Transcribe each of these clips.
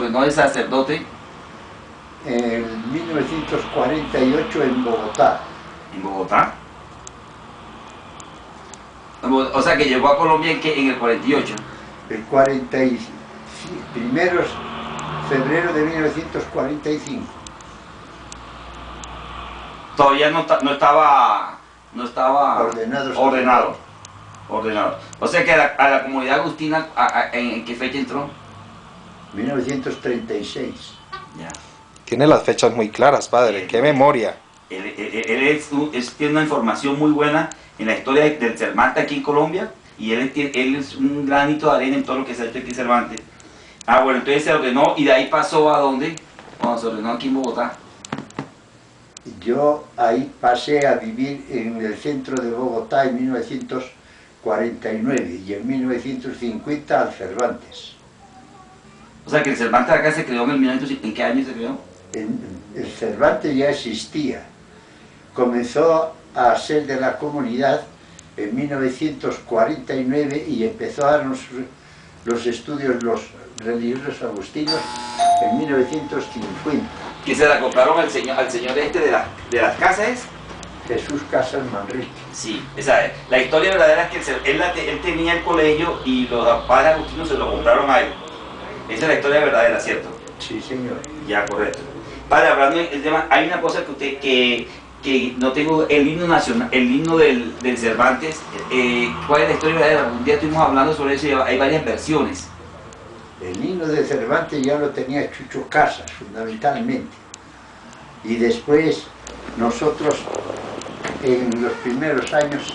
ordenó de sacerdote? En 1948 en Bogotá. ¿En Bogotá? O sea que llegó a Colombia en el 48. El 45, primeros febrero de 1945. Todavía no estaba ordenado. O sea que a la comunidad agustina, ¿en qué fecha entró? 1936. Ya. Tiene las fechas muy claras, padre. ¡Qué memoria! Él tiene una información muy buena en la historia del Cervantes aquí en Colombia, y él es un granito de arena en todo lo que se ha hecho aquí en Cervantes. Ah, bueno, entonces se ordenó, y de ahí pasó ¿a dónde? Cuando se ordenó aquí en Bogotá. Yo ahí pasé a vivir en el centro de Bogotá en 1949 y en 1950 al Cervantes. O sea que el Cervantes acá se creó ¿en qué año se creó? El Cervantes ya existía. Comenzó a ser de la comunidad en 1949 y empezó a dar los estudios los religiosos agustinos en 1950. Que se la compraron al señor este de las casas. Jesús Casas Manrique. Sí, la historia verdadera es que él tenía el colegio y los padres agustinos se lo compraron a él. Esa es la historia verdadera, ¿cierto? Sí, señor. Ya, correcto. Padre, hablando del tema, hay una cosa que no tengo, el himno nacional, el himno del Cervantes. ¿Cuál es la historia verdadera? Un día estuvimos hablando sobre eso y hay varias versiones. El himno de Cervantes ya lo tenía Chucho Casas, fundamentalmente. Y después nosotros, en los primeros años,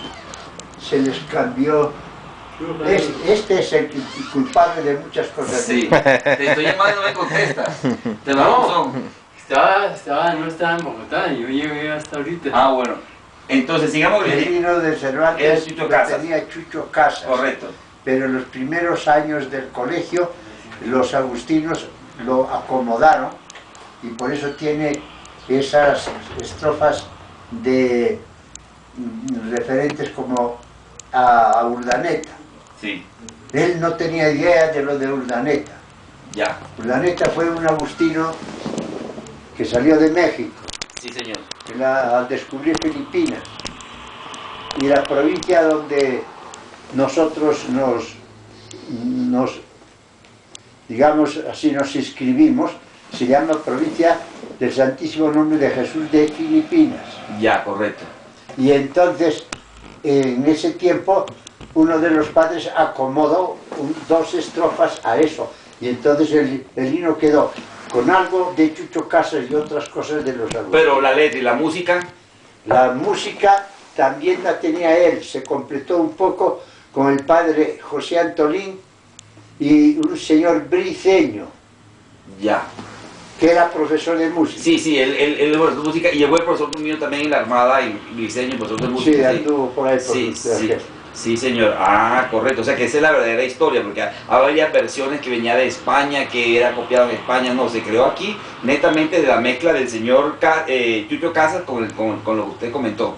se les cambió. Este es el culpable de muchas cosas. Sí, te estoy llamando y no me contestas. Te da razón. No estaba en Bogotá, yo llegué hasta ahorita. Ah, bueno. Entonces, sigamos. El himno de Cervantes lo tenía Chucho Casas. Correcto. Pero en los primeros años del colegio, los agustinos lo acomodaron y por eso tiene esas estrofas de referentes como a Urdaneta. Sí. Él no tenía idea de lo de Urdaneta. Ya. Urdaneta fue un agustino que salió de México. Sí, señor. Al descubrir Filipinas. Y la provincia donde nosotros digamos así, nos inscribimos, se llama Provincia del Santísimo Nombre de Jesús de Filipinas. Ya, correcto. Y entonces, en ese tiempo, uno de los padres acomodó dos estrofas a eso. Y entonces el himno quedó con algo de Chucho Casas y otras cosas de los agustinos. Pero la letra y la música. La música también la tenía él, se completó un poco con el padre José Antolín y un señor Briceño. Ya. Que era profesor de música. Sí, él es profesor de música y llegó el profesor mío también en la Armada y Briceño, profesor de música. Sí, anduvo por ahí. Sí, señor. Ah, correcto. O sea que esa es la verdadera historia, porque hay varias versiones que venía de España, que era copiado en España. No, se creó aquí netamente de la mezcla del señor Chucho Casas con lo que usted comentó.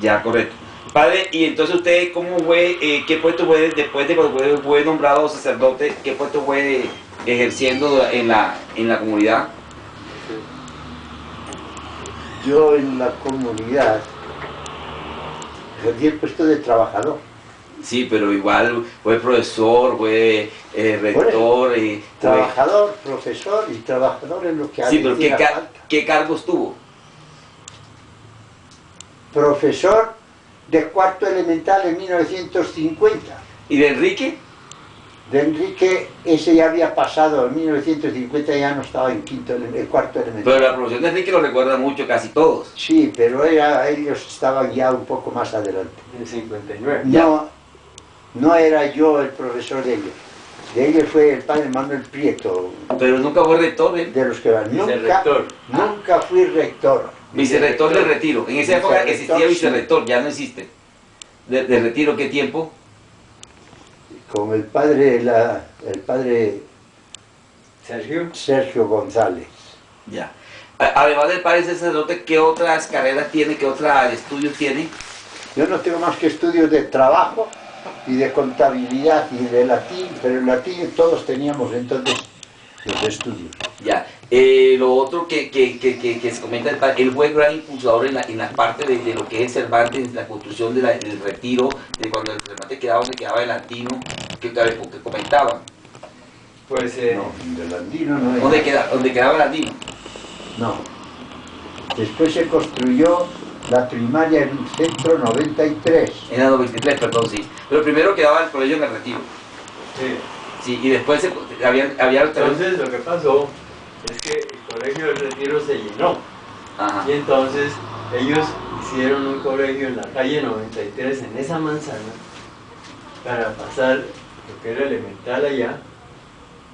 Ya, correcto. Padre, y entonces usted, ¿cómo fue, qué puesto fue, después de que fue nombrado sacerdote, qué puesto fue ejerciendo en la comunidad? Yo en la comunidad ejercí el puesto de trabajador. Sí, pero igual fue profesor, fue rector. Trabajador, profesor y trabajador en lo que sí, pero ¿qué cargos tuvo? Profesor de cuarto elemental en 1950. ¿Y de Enrique? De Enrique, ese ya había pasado, en 1950 ya no estaba en cuarto elemental. Pero la profesión de Enrique lo recuerda mucho, casi todos. Sí, pero ellos estaban ya un poco más adelante. En 59. No era yo el profesor de ellos. De ellos fue el padre Manuel Prieto. Pero nunca fue rector, ¿eh? De los que van. Nunca fui rector. Vicerrector del Retiro. En esa época existía vicerrector, ya no existe. ¿De Retiro qué tiempo? Con el padre Sergio González. Ya. Además del padre sacerdote, ¿qué otras carreras tiene? ¿Qué otros estudios tiene? Yo no tengo más que estudios de trabajo y de contabilidad y de latín, pero en latín todos teníamos entonces los estudios. Ya. Lo otro que se comenta, él fue gran impulsador en la parte de lo que es el Cervantes, la construcción del retiro, de cuando el Cervantes quedaba donde quedaba el Andino, que comentaba. Pues, No, del Andino no ¿Dónde, era. dónde quedaba el Andino? No. Después se construyó la primaria en un centro 93. En la 93, perdón, sí. Pero primero quedaba el colegio en el retiro. sí. Sí, y después había Entonces lo que pasó es que el colegio del Retiro se llenó. Ajá. Y entonces ellos hicieron un colegio en la calle 93, en esa manzana, para pasar lo que era elemental allá.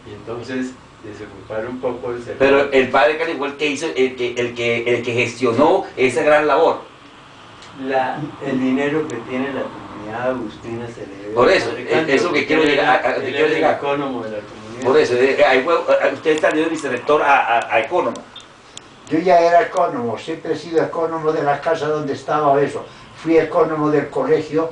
Y entonces desocuparon un poco el servicio. Pero el padre Cali fue el que hizo, el que gestionó esa gran labor. El dinero que tiene la comunidad agustina se le debe. Por eso, al padre Cándido, eso que quiero porque llegar, él quiero era el llegar. ecónomo de la comunidad. Por eso, usted está de vicerrector a ecónomo. Yo ya era ecónomo, siempre he sido ecónomo de la casa donde estaba eso. Fui ecónomo del colegio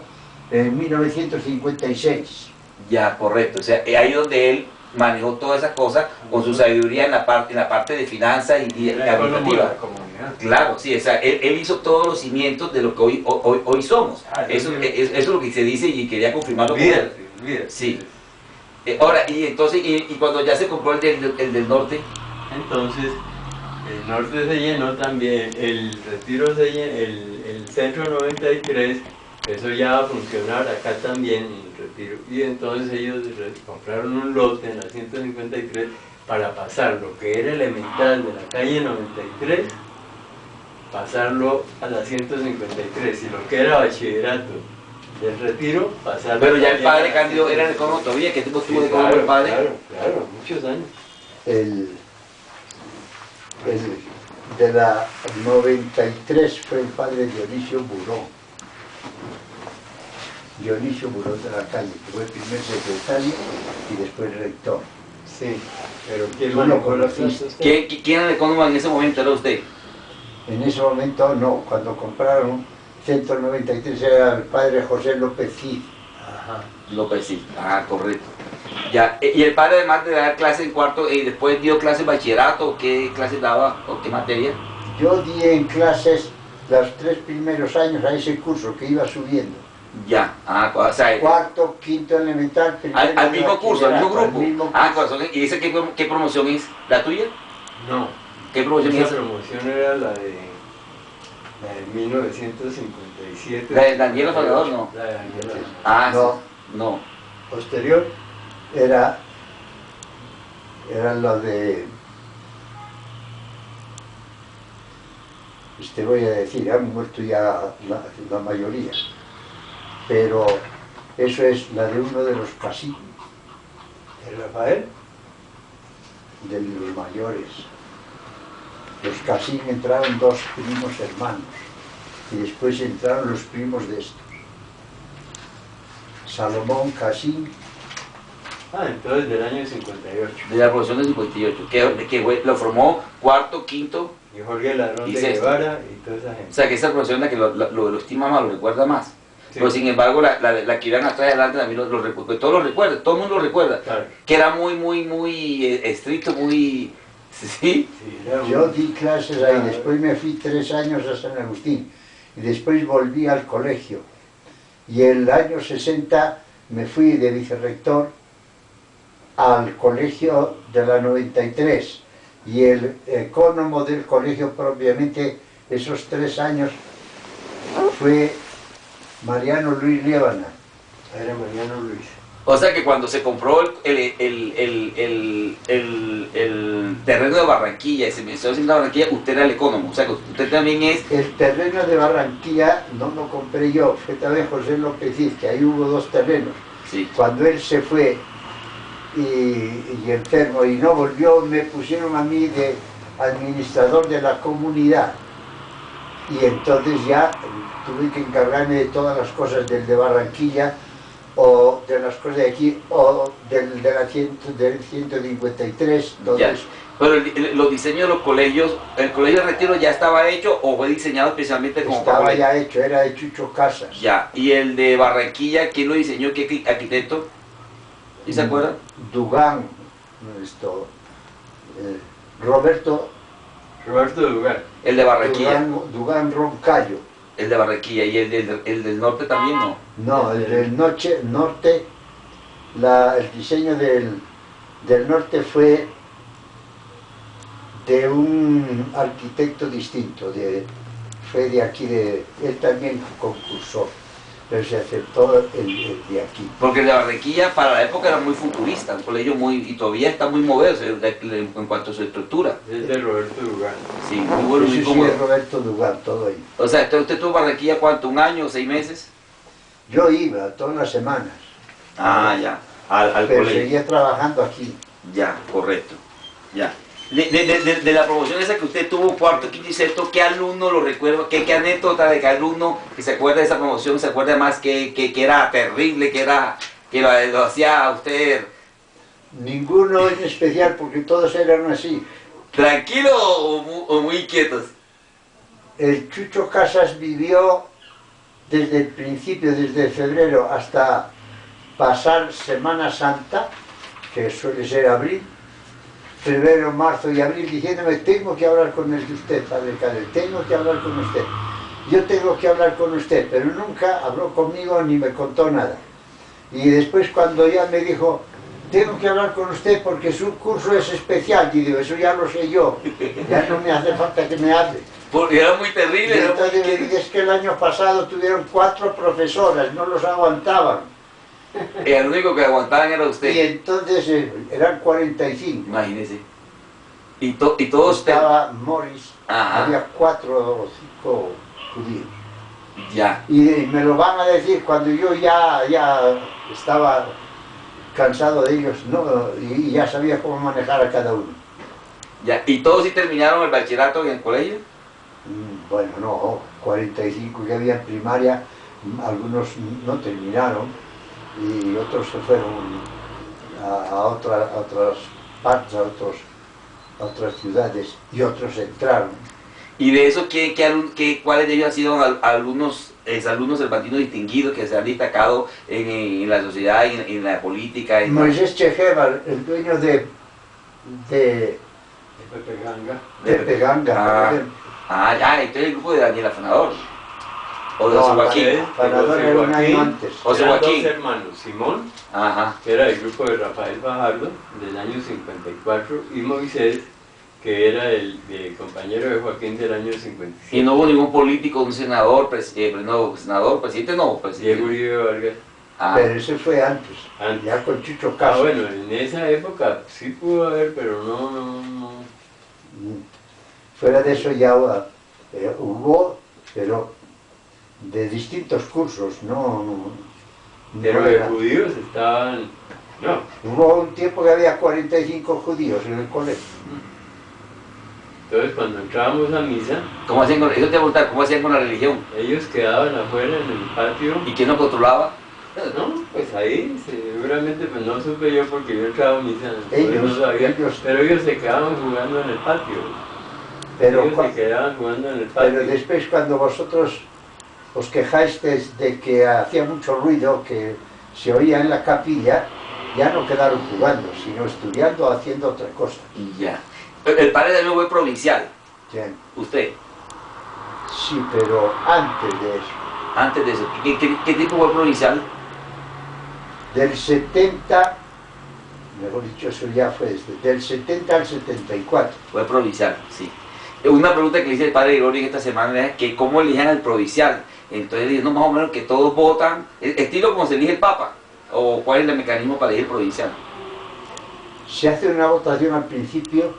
en 1956. Ya, correcto. O sea, ahí donde él manejó todas esas cosas con su sabiduría en la parte de finanzas y Era ecónomo de administrativa. la comunidad. Claro, sí, o sea, él hizo todos los cimientos de lo que hoy somos. Ah, Eso sí. es lo que se dice y quería confirmarlo con él. Olvídate. Sí. Ahora, y entonces, y cuando ya se compró el del norte, Entonces, el norte se llenó también, el retiro se llenó, el centro 93, eso ya va a funcionar acá también en el retiro. Y entonces ellos compraron un lote en la 153 para pasar lo que era elemental de la calle 93, pasarlo a la 153, y lo que era bachillerato del retiro, pasarlo. pero ya el también a padre la Cándido era el 153. economo todavía, que tiempo Sí, estuvo de economo el padre. Claro, muchos años. De la 93 fue el padre Dionisio Burón. Dionisio Burón de la Calle, que fue el primer secretario y después rector. Sí, pero ¿quién Tú lo manejó las conociste. cosas? ¿Quién era el economo en ese momento? ¿Era usted? En ese momento no, cuando compraron 193 era el padre José López Cid. Ajá. López, sí. Ah, correcto. Ya, y el padre, además de dar clases en cuarto, después dio clases de bachillerato, ¿qué clases daba o qué materia? Yo di en clases los 3 primeros años a ese curso que iba subiendo. Ya, o sea, Cuarto, quinto elemental, primero al mismo curso, al mismo bachillerato, grupo. al mismo Ah, curso. corazón, ¿y ese qué promoción es? ¿La tuya? No, ¿Qué promoción esa es? promoción era la de 1957. ¿La de Daniel Salvador, no? La de Daniel. Ah, No. sí. No. Posterior era lo de, te voy a decir, han muerto ya la mayoría, pero eso es la de uno de los Casín, ¿El Rafael? de los mayores. Los Casín entraron 2 primos hermanos y después entraron los primos de estos. Salomón Casín. Ah, entonces del año 58. De la promoción de 58, lo formó cuarto, quinto, Y Jorge Ladrón Y de sexto. Guevara y toda esa o gente. sea que esa promoción es la que lo estima más, lo recuerda más. Sí. Pero sin embargo, la que iban atrás adelante también lo recuerda, todos lo recuerdan, todo el mundo lo recuerda. Claro. Que era muy estricto, muy... ¿Sí? Sí, era Yo un- di clases ahí, después me fui 3 años a San Agustín y después volví al colegio. Y el año 60 me fui de vicerrector al colegio de la 93 y el ecónomo del colegio propiamente esos 3 años fue Mariano Luis Liébana. Era Mariano Luis. O sea que cuando se compró el terreno de Barranquilla y se empezó a hacer la Barranquilla, usted era el ecónomo. O sea que usted también es... El terreno de Barranquilla no lo compré yo, fue también José López Cid, que ahí hubo 2 terrenos. Sí. Cuando él se fue y enfermo y no volvió, me pusieron a mí de administrador de la comunidad. Y entonces ya tuve que encargarme de todas las cosas del de Barranquilla, o de las cosas de aquí, o del 153, todo Ya. eso. Pero los diseños de los colegios, ¿el colegio de retiro ya estaba hecho o fue diseñado especialmente como Estaba colegio? ya hecho, era de Chucho Casas. Ya. ¿Y el de Barranquilla, quién lo diseñó? ¿Qué arquitecto? ¿Sí se acuerdan? Dugán, esto, Roberto Roberto Dugán. El de Barranquilla. Dugán Roncayo. El de Barranquilla. ¿Y el del norte también no? No, el del norte, el diseño del norte fue de un arquitecto distinto, fue de aquí, él también concursó, pero se aceptó el de aquí. Porque el de Barranquilla para la época era muy futurista, un colegio y todavía está muy movido en cuanto a su estructura. Es de Roberto Dugán. Sí, muy bueno, muy Sí, cómodo. es Roberto Dugán, todo ahí. O sea, entonces usted tuvo Barranquilla ¿cuánto? ¿Un año, 6 meses? Yo iba todas las semanas, Ah, ya, al pero colegio. seguía trabajando aquí. Ya, correcto, ya. De la promoción esa que usted tuvo, cuarto, quinto y sexto, ¿qué alumno lo recuerda? ¿Qué anécdota de cada alumno que se acuerda de esa promoción, se acuerda más que era terrible, que lo hacía a usted Ninguno en especial, porque todos eran así. tranquilo o muy inquietos? El Chucho Casas vivió desde el principio, desde febrero hasta pasar Semana Santa, que suele ser abril, febrero, marzo y abril, diciéndome, tengo que hablar con usted, padre Cadel, tengo que hablar con usted. Yo tengo que hablar con usted, pero nunca habló conmigo ni me contó nada. Y después cuando ya me dijo, tengo que hablar con usted porque su curso es especial, y digo, eso ya lo sé yo, ya no me hace falta que me hable. Porque era muy terrible, Y era muy entonces me inquieto. dice, es que el año pasado tuvieron 4 profesoras, no los aguantaban. El único que aguantaban era Y usted, entonces eran 45. imagínese. Y todos Estaba Morris, Ajá. había 4 o 5 judíos. ya. Y me lo van a decir cuando yo ya estaba cansado de ellos, ¿no? Y ya sabía cómo manejar a cada uno. Ya, ¿y todos sí terminaron el bachillerato en el colegio? Bueno, no, 45 que había en primaria, algunos no terminaron y otros se fueron a otras partes, a otras ciudades y otros entraron. Y de eso, ¿cuáles de ellos han sido alumnos cervantinos distinguidos que se han destacado en la sociedad, en la política? Moisés Chejeval, el dueño de Pepe Ganga. Pepe Ganga, por ejemplo. Ya, entonces el grupo de Daniel Afanador. O de No, José Joaquín. Afanador era un año antes. José Eran Joaquín. dos hermanos, Simón, Ajá. que era del grupo de Rafael Fajardo, del año 54, y Moisés, que era el compañero de Joaquín del año 57. Y no hubo ningún político, un senador, presidente no, Diego presidente. Uribe Vargas. Ah, Pero ese fue antes, Antes. ya con Chucho Casas. Bueno, en esa época sí pudo haber, pero no. Fuera de eso ya hubo, pero de distintos cursos, no Pero de era. judíos estaban. No, Hubo un tiempo que había 45 judíos en el colegio. entonces cuando entrábamos a misa, ¿cómo hacían con, eso te voy a preguntar, ¿cómo hacían con la religión? ellos quedaban afuera en el patio. ¿Y quién lo controlaba? No, pues ahí seguramente pues no supe yo porque yo entraba a misa, entonces Ellos, no sabía, ellos. pero ellos se quedaban jugando en el patio. Pero, Ellos se quedaban jugando en el patio. pero después cuando vosotros os quejasteis de que hacía mucho ruido, que se oía en la capilla, ya no quedaron jugando, sino estudiando o haciendo otra cosa. Ya. El padre de mí fue provincial, Ya. usted, Sí, pero antes de eso, antes de eso. ¿Qué tipo fue provincial? del 70, mejor dicho, eso ya fue del 70 al 74. Fue provincial, sí. Una pregunta que le hice el padre Gregorio esta semana es que cómo eligían al provincial. Entonces le dije, no, más o menos que todos votan, estilo como se elige el Papa, o cuál es el mecanismo para elegir el provincial. Se hace una votación al principio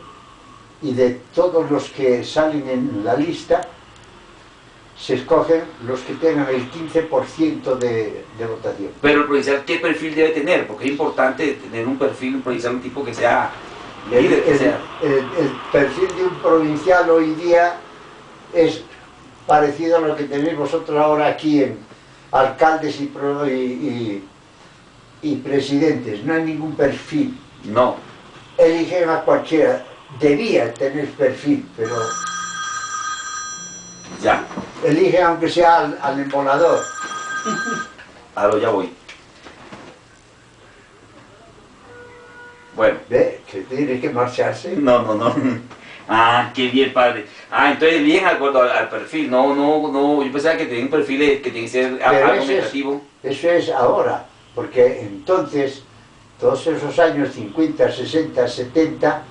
y de todos los que salen en la lista, se escogen los que tengan el 15% de votación. Pero el provincial, ¿qué perfil debe tener? Porque es importante tener un perfil, un provincial, un tipo que sea líder, que sea. El perfil de un provincial hoy día es parecido a lo que tenéis vosotros ahora aquí en alcaldes y presidentes. No hay ningún perfil. No. Eligen a cualquiera. Debía tener perfil, pero Ya. eligen aunque sea al embolador. Ahora ya voy. Bueno. Ve, que tiene que marcharse. No, no, no. Ah, qué bien, padre. Ah, entonces bien de acuerdo al perfil. No, no, no. Yo pensaba que tenía un perfil que tiene que ser Pero algo negativo. Eso es ahora, porque entonces, todos esos años 50, 60, 70,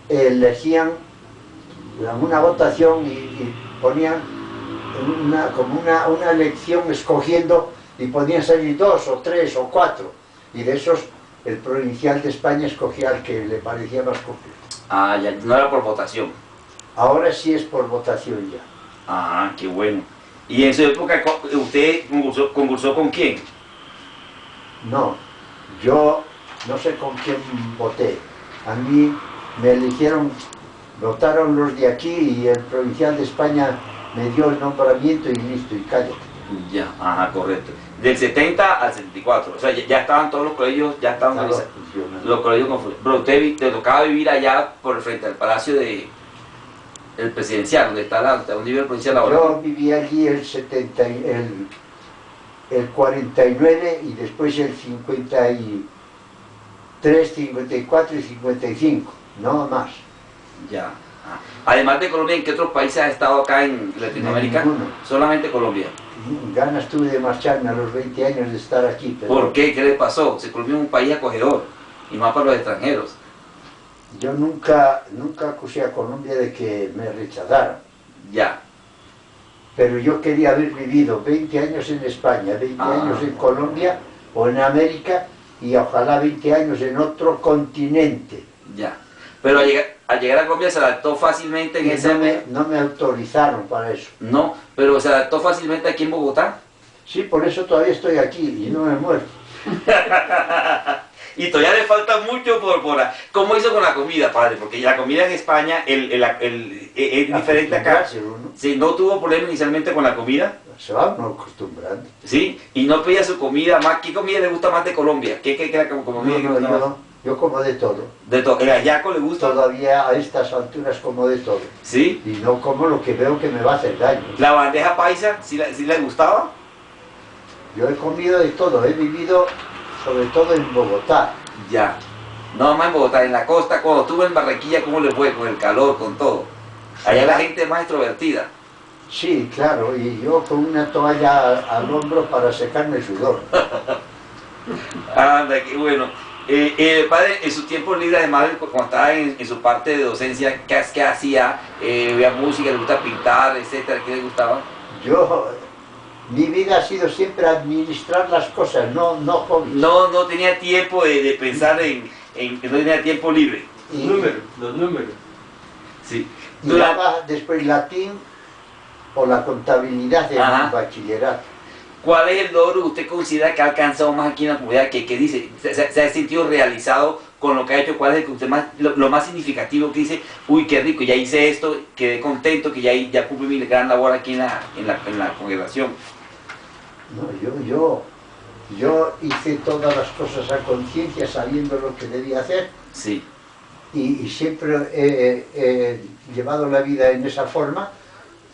elegían una votación y ponían como una elección escogiendo y podían salir 2 o 3 o 4, y de esos el provincial de España escogía al que le parecía más completo. Ah, ya, no era por votación. Ahora sí es por votación ya. Ah, qué bueno. ¿Y en su época usted concursó con quién? No, yo no sé con quién voté. A mí me eligieron, votaron los de aquí y el provincial de España me dio el nombramiento y listo, y cállate. Ya, ajá, correcto. Del 70 al 74. O sea, ya estaban todos los colegios, ya estaban Estaba los funcionando. colegios confundían. Pero usted te tocaba vivir allá por frente al palacio el presidencial, donde está donde vive el provincial ahora. Yo viví allí el 49 y después el 53, 54 y 55, no más. Ya. Ah. Además de Colombia, ¿en qué otros países has estado acá en Latinoamérica? Ninguno. Solamente Colombia. Ganas tuve de marcharme a los 20 años de estar aquí, pero ¿Por qué? ¿Qué le pasó? Se Colombia es un país acogedor, y más para los extranjeros. yo nunca acusé a Colombia de que me rechazaran. Ya. Pero yo quería haber vivido 20 años en España, 20 años en Colombia o en América y ojalá 20 años en otro continente. Ya. Pero al llegar a Colombia se adaptó fácilmente en Y ese... no me autorizaron para eso. No, pero se adaptó fácilmente aquí en Bogotá. Sí, por eso todavía estoy aquí y no me muero. Y todavía le falta mucho ¿Cómo hizo con la comida, padre? Porque la comida en España es diferente acá. ¿No? Sí, ¿no tuvo problema inicialmente con la comida? Se va uno acostumbrando. Sí, y no pedía su comida más. ¿Qué comida le gusta más de Colombia? ¿Qué era como comida que le gusta más? Yo como de todo. De todo. ¿El hallaco le gusta? Todavía a estas alturas como de todo. Sí. Y no como lo que veo que me va a hacer daño. ¿La bandeja paisa sí le gustaba? Yo he comido de todo, he vivido sobre todo en Bogotá. Ya. No más en Bogotá, en la costa, cuando estuve en Barranquilla, ¿cómo le fue? Con el calor, con todo. Allá la gente es más extrovertida. Sí, claro, y yo con una toalla al hombro para secarme el sudor. Anda, qué bueno. Padre, en su tiempo libre, además, cuando estaba en su parte de docencia, ¿qué hacía? ¿Veía música, le gusta pintar, etcétera? ¿Qué le gustaba? Mi vida ha sido siempre administrar las cosas, no hobbies. No tenía tiempo de pensar no tenía tiempo libre. Los números. Sí. Y daba después latín o la contabilidad del bachillerato. ¿Cuál es el logro que usted considera que ha alcanzado más aquí en la comunidad? Que dice, se ha sentido realizado con lo que ha hecho. ¿Cuál es el que usted lo más significativo que dice? Uy, qué rico, ya hice esto, quedé contento, que ya cumplí mi gran labor aquí en la congregación. No, yo hice todas las cosas a conciencia, sabiendo lo que debía hacer. Sí. Y siempre he llevado la vida en esa forma.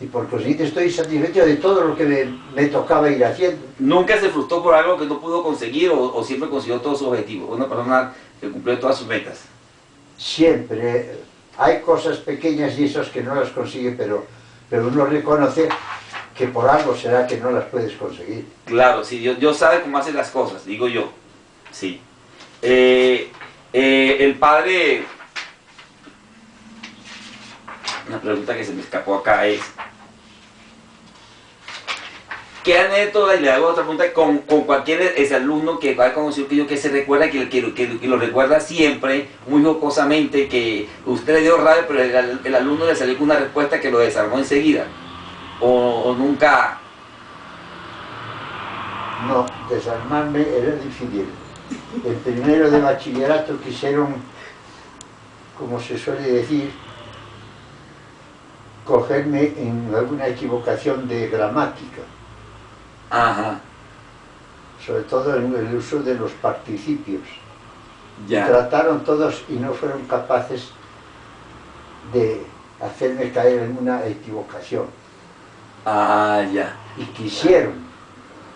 Y por consiguiente estoy satisfecho de todo lo que me tocaba ir haciendo. ¿Nunca se frustró por algo que no pudo conseguir o siempre consiguió todos sus objetivos? Una persona que cumplió todas sus metas. Siempre. Hay cosas pequeñas y esas que no las consigue, pero uno reconoce que por algo será que no las puedes conseguir. Claro, sí, Dios sabe cómo hace las cosas, digo yo. Sí. El padre... Una pregunta que se me escapó acá es... ¿Qué anécdota, y le hago otra pregunta, con cualquier exalumno que ha conocido que se recuerda, que lo recuerda siempre, muy jocosamente, que usted le dio rabia, pero el alumno le salió con una respuesta que lo desarmó enseguida? ¿O nunca? No, desarmarme era difícil. El primero de bachillerato quisieron, como se suele decir, cogerme en alguna equivocación de gramática. Ajá. Sobre todo en el uso de los participios. Ya. Trataron todos y no fueron capaces de hacerme caer en una equivocación. Ah, ya. Y quisieron.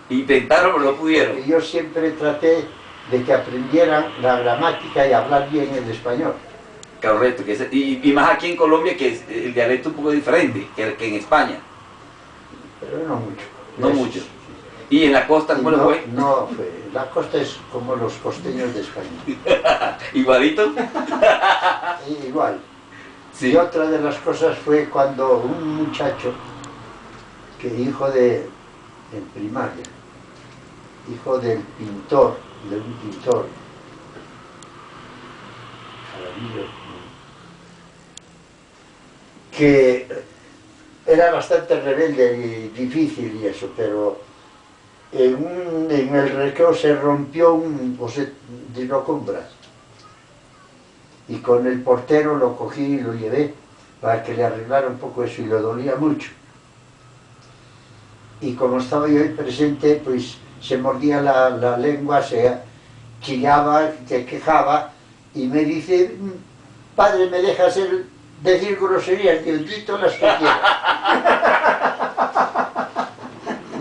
Intentaron, pero no pudieron. Y yo siempre traté de que aprendieran la gramática y hablar bien el español. Correcto, y más aquí en Colombia, que el dialecto es un poco diferente que en España. Pero no mucho. No mucho. ¿Y en la costa cómo le fue? No, la costa es como los costeños de España. ¿Igualito? Igual. Sí. Y otra de las cosas fue cuando un muchacho, en primaria, hijo del pintor, de un pintor, Jaramillo, que era bastante rebelde y difícil y eso, pero en el recreo se rompió o se dislocó un brazo. Y con el portero lo cogí y lo llevé para que le arreglara un poco eso, y le dolía mucho. Y como estaba yo ahí presente, pues se mordía la lengua, se chillaba, se quejaba, y me dice: padre, ¿me dejas decir groserías? Digo, dito las que quieras.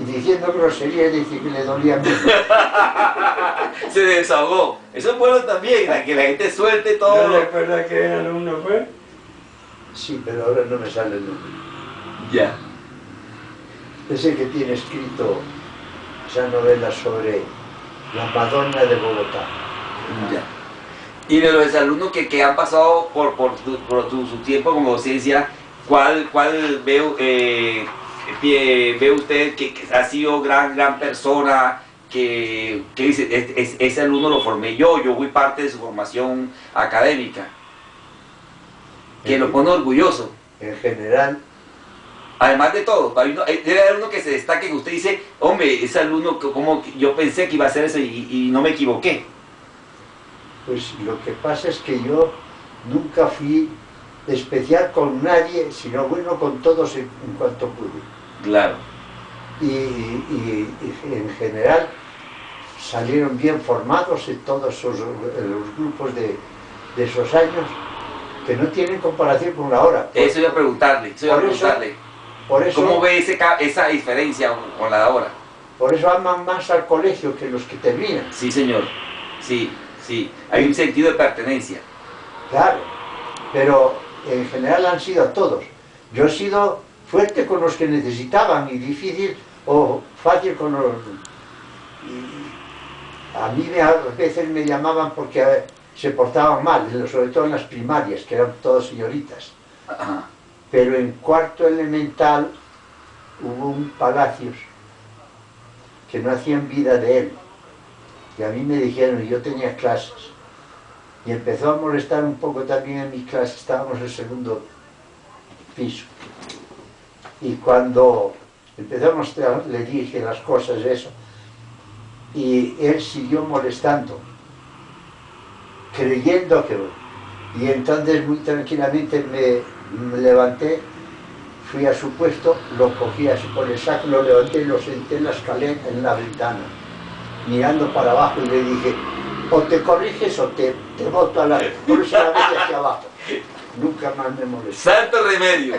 Y diciendo groserías dice que le dolía mucho. Se desahogó. Eso es bueno también, que la gente suelte todo. ¿No recuerda qué alumno fue? Sí, pero ahora no me sale el nombre. Ya. Ese que tiene escrito esa novela sobre la Madonna de Bogotá. Ya. Y de los alumnos que han pasado por su tiempo como docencia, ¿cuál ve usted que ha sido gran persona, que dice, ese alumno lo formé yo fui parte de su formación académica, que lo pone orgulloso? En general, Además de todo, debe haber uno que se destaque, que usted dice, hombre, ese alumno, como yo pensé que iba a ser eso y no me equivoqué. pues lo que pasa es que yo nunca fui especial con nadie, sino bueno con todos en cuanto pude. Claro. Y en general salieron bien formados en todos los grupos de esos años, que no tienen comparación con la hora. Eso iba a preguntarle, Por eso, ¿Cómo ve esa diferencia con la de ahora? por eso aman más al colegio que los que terminan. Sí, señor. Sí. Hay un sentido de pertenencia. Claro, pero en general han sido a todos. Yo he sido fuerte con los que necesitaban y difícil o fácil con los... A mí a veces me llamaban porque se portaban mal, sobre todo en las primarias, que eran todas señoritas. Ajá. Pero en cuarto elemental hubo un Palacios que no hacían vida de él. Y a mí me dijeron, y yo tenía clases, y empezó a molestar un poco también en mis clases, estábamos en el segundo piso. Y cuando empezamos, le dije las cosas, eso, y él siguió molestando, creyendo que... Y entonces muy tranquilamente me levanté, fui a su puesto, lo cogí así por el saco, lo levanté y lo senté en la escalera, en la ventana, mirando para abajo, y le dije, o te corriges o te boto a la próxima vez hacia abajo. Nunca más me molestó. Santo remedio.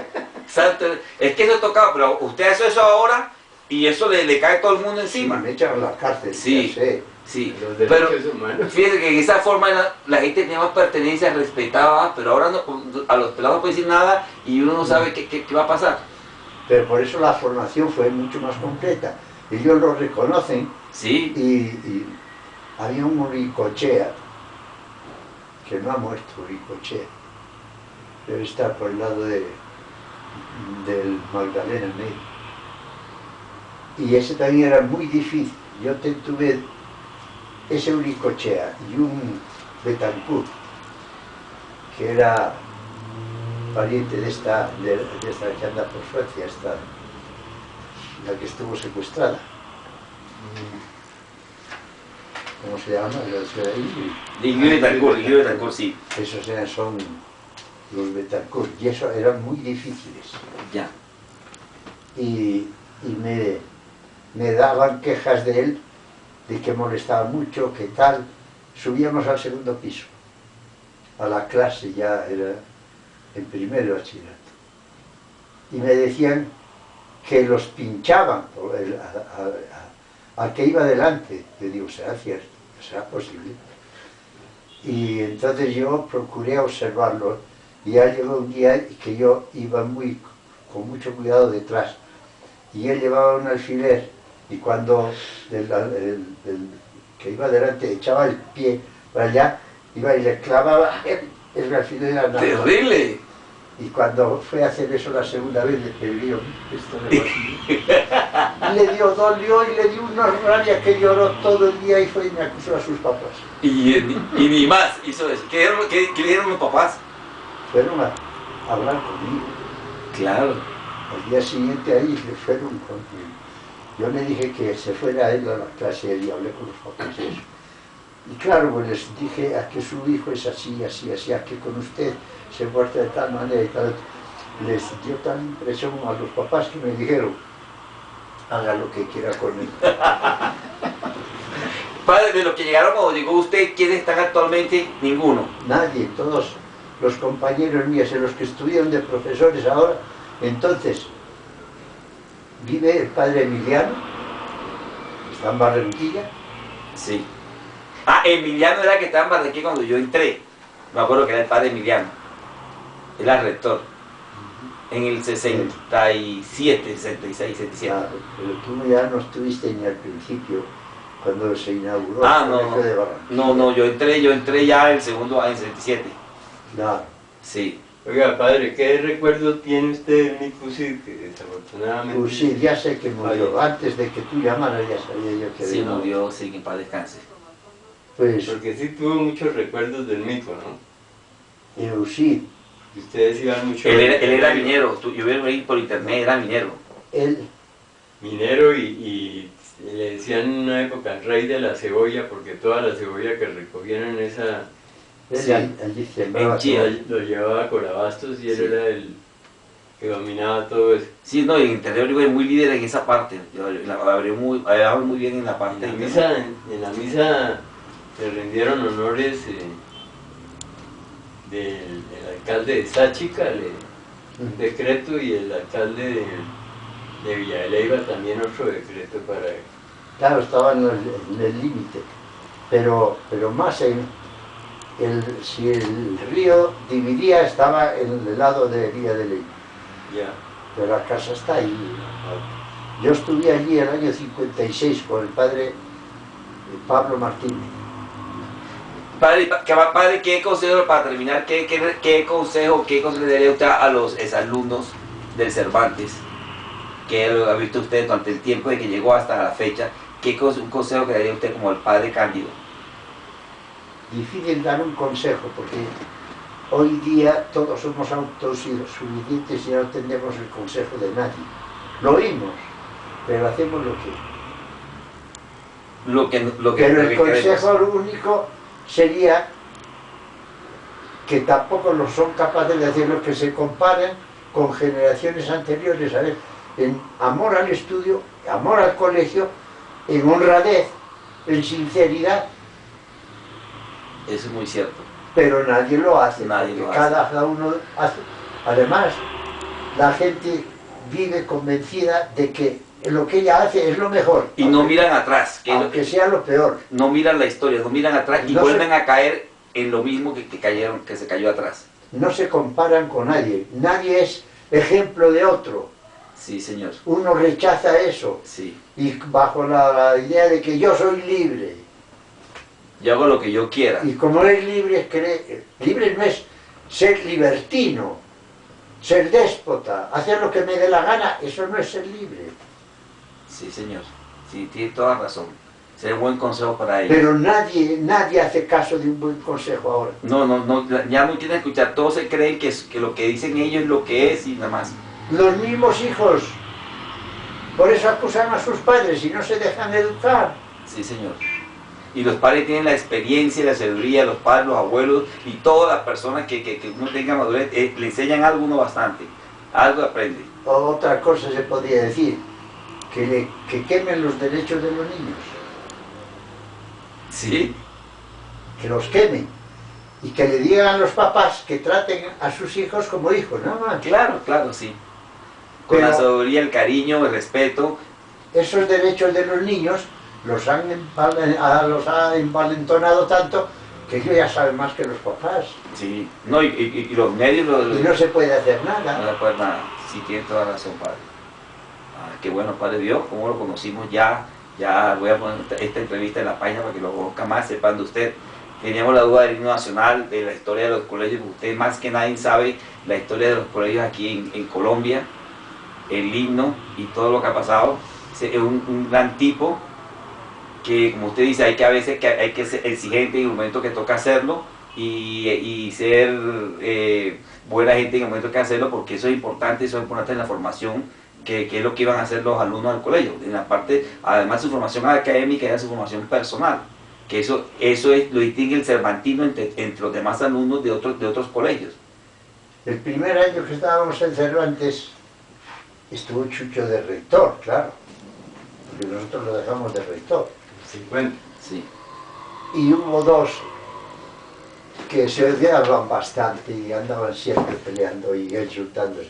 Es que eso tocaba, pero usted hace eso ahora y eso le cae a todo el mundo encima. Sí, me echan a la cárcel. Sí, ya sé. sí. Los Pero derechos humanos. fíjese que en esa forma la gente tenía más pertenencia, respetaba, pero ahora no, a los pelados no puede decir nada y uno no sabe qué va a pasar. Pero por eso la formación fue mucho más completa. Ellos lo reconocen. Sí. Y había un Uricochea, que no ha muerto Uricochea, debe estar por el lado del Magdalena Medio. Y ese también era muy difícil. Yo tuve ese Uricochea y un Betancourt, que era pariente de esta que anda por Francia, la que estuvo secuestrada. ¿Cómo se llama? Ingrid Betancourt, sí. Esos son los Betancourt, y eso eran muy difíciles. Ya. Y me daban quejas de él, de que molestaba mucho, que tal. Subíamos al segundo piso, a la clase, ya era en primero de bachillerato. Y me decían que los pinchaban al que iba delante. Yo digo, será cierto. será posible. Y entonces yo procuré observarlo, y ya llegó un día que yo iba con mucho cuidado detrás, y él llevaba un alfiler, y cuando el que iba delante echaba el pie para allá, iba y le clavaba el alfiler a la ¡Terrible! Y cuando fue a hacer eso la segunda vez, le pegué esto le dio, dolió y le dio una rabia que lloró todo el día y fue y me acusó a sus papás. Y ni más hizo eso. ¿Qué le dieron los papás? Fueron a hablar conmigo. Claro. Al día siguiente ahí se fueron conmigo. Yo le dije que se fuera él a la clase y hablé con los papás de eso. Y claro, pues les dije a que su hijo es así, así, así, a que con usted se porta de tal manera y tal. Les dio tal impresión a los papás que me dijeron, haga lo que quiera con él. Padre, de los que llegaron cuando llegó usted, ¿quiénes están actualmente? Ninguno. Nadie, todos los compañeros míos, los que estudian de profesores ahora. Entonces, vive el padre Emiliano, está en Barranquilla. Sí. Ah, Emiliano era el que estaba en Barranquilla cuando yo entré. Me acuerdo que era el padre Emiliano. Era rector. En el 67, 66, 67. Ah, pero tú ya no estuviste ni al principio, cuando se inauguró Ah, el colegio de Barranquilla. no, yo entré ya el segundo año, en 67. Claro. Sí. Oiga, padre, ¿qué recuerdo tiene usted de mi Cusid? Que desafortunadamente... Pues sí, ya sé que murió. Antes de que tú llamaras ya sabía yo que Sí, había murió, sí, que en paz descanse. Pues, Porque sí tuvo muchos recuerdos del mico, ¿no? sí, Y ustedes iban mucho... Él era minero, yo vi ahí por internet, era minero. él, Minero y le decían en una época el rey de la cebolla, porque toda la cebolla que recogían en esa... Sí. allí sembraba En Chía. todo. Lo llevaba a Corabastos y él Sí. era el que dominaba todo eso. Sí, no, y en interior yo era muy líder en esa parte. Yo hablaba muy bien en la parte En la interior. misa le rindieron honores del alcalde de Sáchica, un decreto, y el alcalde de Villa de Leyva también otro decreto para él. Claro, estaba en el límite, pero más si el río dividía, estaba en el lado de Villa de Ley, Ya. pero la casa está ahí. Yo estuve allí el año 56 con el padre Pablo Martínez. Padre, ¿qué consejo, para terminar, qué consejo le daría usted a los exalumnos del Cervantes? Que lo ha visto usted durante el tiempo de que llegó hasta la fecha. Un consejo que daría usted como el padre Cándido? Difícil dar un consejo porque hoy día todos somos autosuficientes y no tenemos el consejo de nadie. Lo oímos, pero hacemos lo que pero el consejo único sería que tampoco lo son capaces de hacer, lo que se comparen con generaciones anteriores, a ver, en amor al estudio, amor al colegio, en honradez, en sinceridad. Eso es muy cierto. Pero nadie lo hace, Nadie porque lo hace. cada uno hace. Además, la gente vive convencida de que lo que ella hace es lo mejor. Y no miran atrás, aunque sea lo peor. no miran la historia, no miran atrás y No vuelven a caer en lo mismo que se cayó atrás. No se comparan con nadie. Nadie es ejemplo de otro. Sí, señor. Uno rechaza eso. Sí. Y bajo la idea de que yo soy libre. Yo hago lo que yo quiera. Y como es libre, libre no es ser libertino, ser déspota, hacer lo que me dé la gana, eso no es ser libre. Sí, señor. Sí, tiene toda razón. Sería un buen consejo para ellos. Pero nadie hace caso de un buen consejo ahora. No, ya no quieren escuchar. Todos se creen que lo que dicen ellos es lo que es y nada más. Los mismos hijos, por eso acusan a sus padres y no se dejan educar. Sí, señor. Y los padres tienen la experiencia, la sabiduría, los padres, los abuelos y todas las personas que uno tenga madurez, le enseñan algo uno bastante. Algo aprende. Otra cosa se podría decir, que quemen los derechos de los niños. Sí. Que los quemen. Y que le digan a los papás que traten a sus hijos como hijos, nada más. Claro, sí. Con Pero la sabiduría, el cariño, el respeto. esos derechos de los niños los ha envalentonado tanto que ellos ya saben más que los papás. Sí, no, y los medios... Y no se puede hacer nada. No se puede nada, sí tiene toda razón, padre. Ah, qué bueno, Padre Dios, como lo conocimos ya voy a poner esta entrevista en la página para que lo conozca más, sepan de usted. Teníamos la duda del himno nacional, de la historia de los colegios, usted más que nadie sabe la historia de los colegios aquí en Colombia, el himno y todo lo que ha pasado. Es un gran tipo que, como usted dice, a veces hay que ser exigente en el momento que toca hacerlo y ser buena gente en el momento que hacerlo, porque eso es importante en la formación, que es lo que iban a hacer los alumnos del colegio, en la parte, además de su formación académica, era su formación personal, que eso es lo distingue el cervantino entre los demás alumnos de otros colegios. El primer año que estábamos en Cervantes estuvo Chucho de rector, claro, porque nosotros lo dejamos de rector. 50. Sí. Y hubo dos que se odiaban bastante y andaban siempre peleando y insultándose.